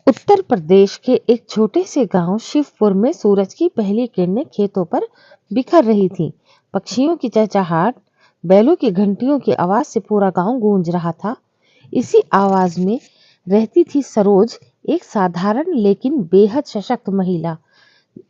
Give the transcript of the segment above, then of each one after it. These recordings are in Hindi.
उत्तर प्रदेश के एक छोटे से गांव शिवपुर में सूरज की पहली किरणें खेतों पर बिखर रही थीं। पक्षियों की चहचहाट, बैलों की घंटियों की आवाज से पूरा गांव गूंज रहा था। इसी आवाज में रहती थी सरोज, एक साधारण लेकिन बेहद सशक्त महिला।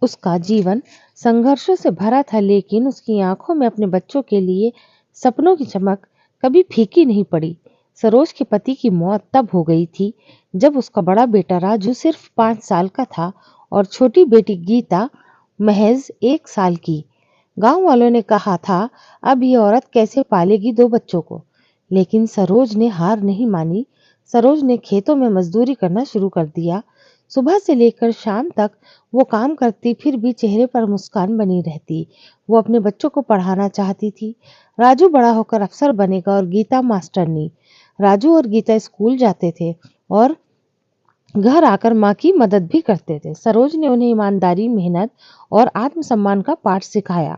उसका जीवन संघर्षों से भरा था, लेकिन उसकी आंखों में अपने बच्चों के लिए सपनों की चमक कभी फीकी नहीं पड़ी। सरोज के पति की मौत तब हो गई थी जब उसका बड़ा बेटा राजू सिर्फ 5 साल का था और छोटी बेटी गीता महज 1 साल की। गांव वालों ने कहा था, अब ये औरत कैसे पालेगी 2 बच्चों को। लेकिन सरोज ने हार नहीं मानी। सरोज ने खेतों में मजदूरी करना शुरू कर दिया। सुबह से लेकर शाम तक वो काम करती, फिर भी चेहरे पर मुस्कान बनी रहती। वो अपने बच्चों को पढ़ाना चाहती थी। राजू बड़ा होकर अफसर बनेगा और गीता मास्टरनी। राजू और गीता स्कूल जाते थे और घर आकर माँ की मदद भी करते थे। सरोज ने उन्हें ईमानदारी, मेहनत और आत्मसम्मान का पाठ सिखाया।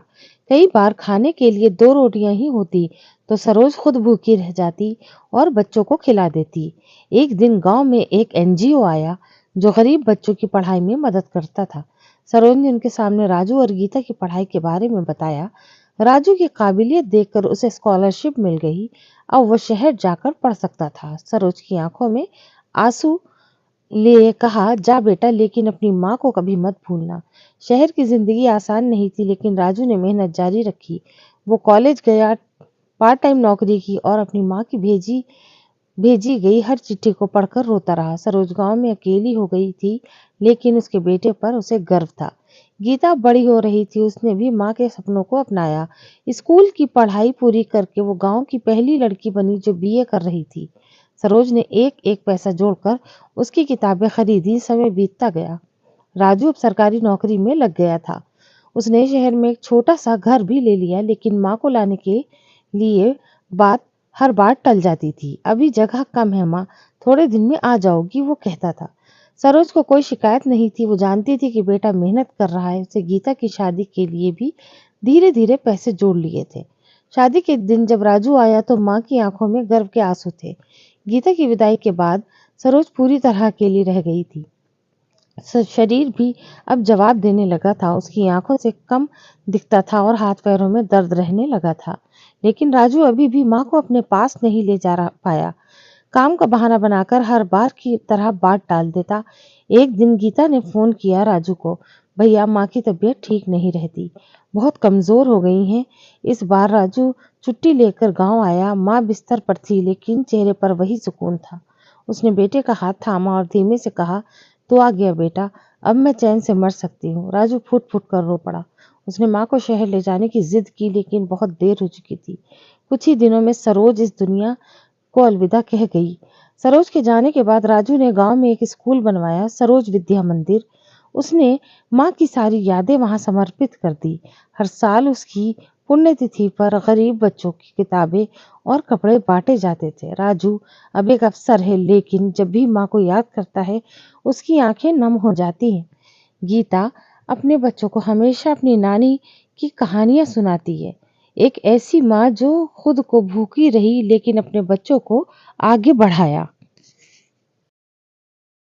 कई बार खाने के लिए 2 रोटियां ही होती तो सरोज खुद भूखी रह जाती और बच्चों को खिला देती। एक दिन गांव में एक एनजीओ आया जो गरीब बच्चों की पढ़ाई में मदद करता था। सरोज ने उनके सामने राजू और गीता की पढ़ाई के बारे में बताया। राजू की काबिलियत देखकर उसे स्कॉलरशिप मिल गई। अब वो शहर जाकर पढ़ सकता था। सरोज की आंखों में आंसू लिए कहा, जा बेटा, लेकिन अपनी माँ को कभी मत भूलना। शहर की जिंदगी आसान नहीं थी, लेकिन राजू ने मेहनत जारी रखी। वो कॉलेज गया, पार्ट टाइम नौकरी की और अपनी माँ की भेजी भेजी गई हर चिट्ठी को पढ़कर रोता रहा। सरोज गांव में अकेली हो गई थी, लेकिन उसके बेटे पर उसे गर्व था। गीता बड़ी हो रही थी, उसने भी माँ के सपनों को अपनाया। स्कूल की पढ़ाई पूरी करके वो गांव की पहली लड़की बनी जो बीए कर रही थी। सरोज ने एक एक पैसा जोड़कर उसकी किताबें खरीदी। समय बीतता गया। राजू अब सरकारी नौकरी में लग गया था। उसने शहर में एक छोटा सा घर भी ले लिया, लेकिन माँ को लाने के लिए बात हर बार टल जाती थी। अभी जगह कम है माँ, थोड़े दिन में आ जाओगी, वो कहता था। सरोज को कोई शिकायत नहीं थी। वो जानती थी कि बेटा मेहनत कर रहा है। उसे गीता की शादी के लिए भी धीरे धीरे पैसे जोड़ लिए थे। शादी के दिन जब राजू आया तो माँ की आंखों में गर्व के आंसू थे। गीता की विदाई के बाद सरोज पूरी तरह अकेली रह गई थी। शरीर भी अब जवाब देने लगा था। उसकी आंखों से कम दिखता था और हाथ पैरों में दर्द रहने लगा था। लेकिन राजू अभी भी माँ को अपने पास नहीं ले जा पाया। काम का बहाना बनाकर हर बार की तरह बात टाल देता। एक दिन गीता ने फोन किया राजू को, भैया माँ की तबीयत ठीक नहीं रहती, बहुत कमजोर हो गई हैं। इस बार राजू छुट्टी लेकर गांव आया। माँ बिस्तर पर थी, लेकिन चेहरे पर वही सुकून था। उसने बेटे का हाथ थामा और धीमे से कहा, तू आ गया बेटा, अब मैं चैन से मर सकती हूँ। राजू फुट फुट कर रो पड़ा। उसने माँ को शहर ले जाने की जिद की, लेकिन बहुत देर हो चुकी थी। कुछ ही दिनों में सरोज इस दुनिया को अलविदा कह गई। सरोज के जाने के बाद राजू ने गांव में एक स्कूल बनवाया, सरोज विद्या मंदिर। उसने माँ की सारी यादें वहां समर्पित कर दी। हर साल उसकी पुण्यतिथि पर गरीब बच्चों की किताबें और कपड़े बांटे जाते थे। राजू अब एक अफसर है, लेकिन जब भी माँ को याद करता है उसकी आंखें नम हो जाती हैं। गीता अपने बच्चों को हमेशा अपनी नानी की कहानियां सुनाती है। एक ऐसी माँ जो खुद को भूखी रही, लेकिन अपने बच्चों को आगे बढ़ाया।